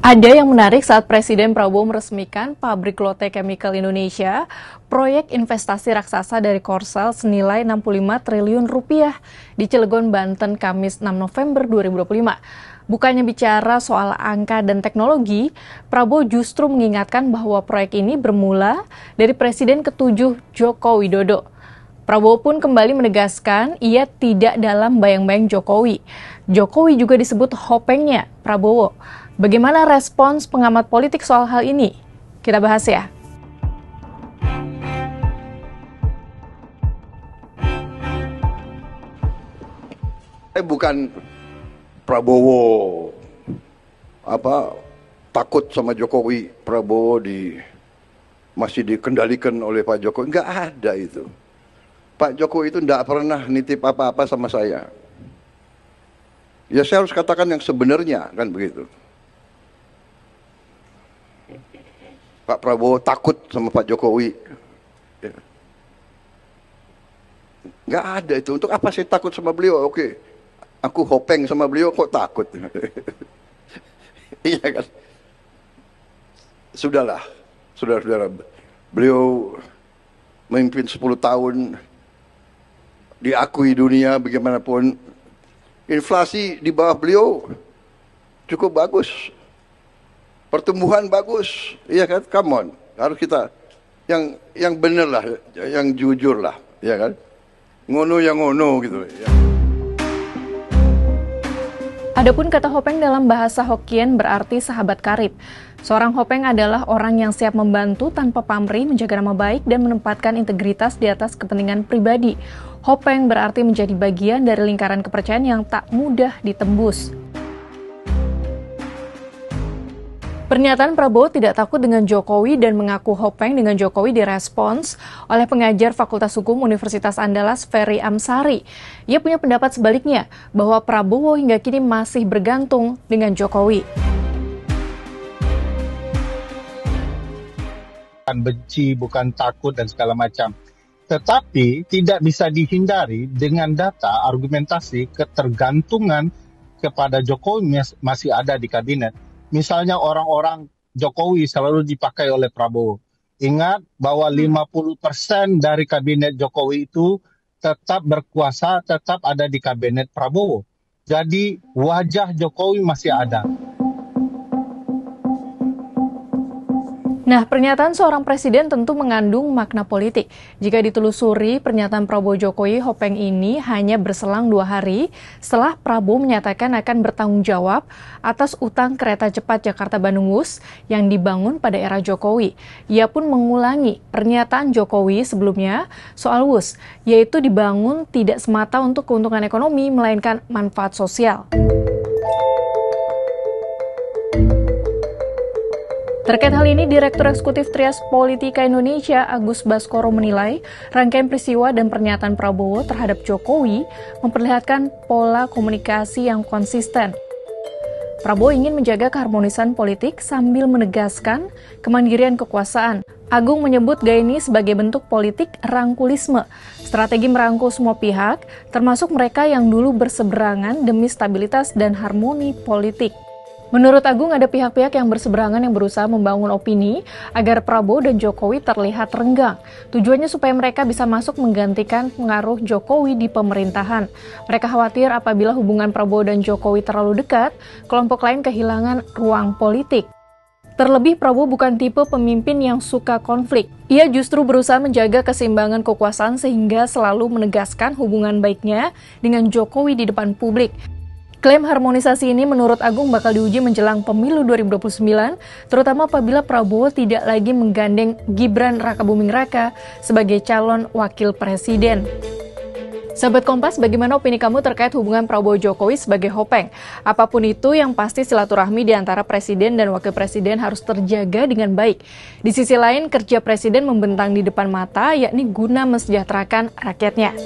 Ada yang menarik saat Presiden Prabowo meresmikan pabrik Lotte Chemical Indonesia, proyek investasi raksasa dari Korsel senilai 65 triliun rupiah di Cilegon, Banten, Kamis 6 November 2025. Bukannya bicara soal angka dan teknologi, Prabowo justru mengingatkan bahwa proyek ini bermula dari Presiden ke-7 Joko Widodo. Prabowo pun kembali menegaskan ia tidak dalam bayang-bayang Jokowi. Jokowi juga disebut hopengnya Prabowo. Bagaimana respons pengamat politik soal hal ini? Kita bahas ya. Bukan Prabowo takut sama Jokowi, Prabowo masih dikendalikan oleh Pak Jokowi. Enggak ada itu. Pak Jokowi itu enggak pernah nitip apa-apa sama saya. Ya saya harus katakan yang sebenarnya, kan begitu. Pak Prabowo takut sama Pak Jokowi. Nggak ada itu. Untuk apa saya takut sama beliau? Oke, aku hopeng sama beliau, kok takut? Iya kan? Sudahlah, saudara-saudara. Beliau memimpin 10 tahun, diakui dunia bagaimanapun. Inflasi di bawah beliau cukup bagus. Pertumbuhan bagus, iya kan? Come on, harus kita yang bener lah, yang jujur lah, ya kan? Ngono yang ngono gitu. Ya. Adapun kata hopeng dalam bahasa Hokkien berarti sahabat karib. Seorang hopeng adalah orang yang siap membantu tanpa pamrih, menjaga nama baik dan menempatkan integritas di atas kepentingan pribadi. Hopeng berarti menjadi bagian dari lingkaran kepercayaan yang tak mudah ditembus. Pernyataan Prabowo tidak takut dengan Jokowi dan mengaku hopeng dengan Jokowi direspons oleh pengajar Fakultas Hukum Universitas Andalas, Ferry Amsari. Ia punya pendapat sebaliknya, bahwa Prabowo hingga kini masih bergantung dengan Jokowi. Bukan benci, bukan takut, dan segala macam. Tetapi tidak bisa dihindari dengan data, argumentasi, ketergantungan kepada Jokowi masih ada di kabinet. Misalnya orang-orang Jokowi selalu dipakai oleh Prabowo. Ingat bahwa 50% dari kabinet Jokowi itu tetap berkuasa, tetap ada di kabinet Prabowo. Jadi wajah Jokowi masih ada. Nah, pernyataan seorang presiden tentu mengandung makna politik. Jika ditelusuri, pernyataan Prabowo Jokowi hopeng ini hanya berselang 2 hari setelah Prabowo menyatakan akan bertanggung jawab atas utang kereta cepat Jakarta-Bandung Wush yang dibangun pada era Jokowi. Ia pun mengulangi pernyataan Jokowi sebelumnya soal Wush, yaitu dibangun tidak semata untuk keuntungan ekonomi, melainkan manfaat sosial. Terkait hal ini, Direktur Eksekutif Trias Politika Indonesia, Agus Baskoro menilai rangkaian peristiwa dan pernyataan Prabowo terhadap Jokowi memperlihatkan pola komunikasi yang konsisten. Prabowo ingin menjaga keharmonisan politik sambil menegaskan kemandirian kekuasaan. Agung menyebut gaya ini sebagai bentuk politik rangkulisme, strategi merangkul semua pihak, termasuk mereka yang dulu berseberangan demi stabilitas dan harmoni politik. Menurut Agung, ada pihak-pihak yang berseberangan yang berusaha membangun opini agar Prabowo dan Jokowi terlihat renggang. Tujuannya supaya mereka bisa masuk menggantikan pengaruh Jokowi di pemerintahan. Mereka khawatir apabila hubungan Prabowo dan Jokowi terlalu dekat, kelompok lain kehilangan ruang politik. Terlebih, Prabowo bukan tipe pemimpin yang suka konflik. Ia justru berusaha menjaga keseimbangan kekuasaan sehingga selalu menegaskan hubungan baiknya dengan Jokowi di depan publik. Klaim harmonisasi ini menurut Agung bakal diuji menjelang pemilu 2029, terutama apabila Prabowo tidak lagi menggandeng Gibran Rakabuming Raka sebagai calon wakil presiden. Sahabat Kompas, bagaimana opini kamu terkait hubungan Prabowo-Jokowi sebagai hopeng? Apapun itu, yang pasti silaturahmi di antara presiden dan wakil presiden harus terjaga dengan baik. Di sisi lain, kerja presiden membentang di depan mata, yakni guna mensejahterakan rakyatnya.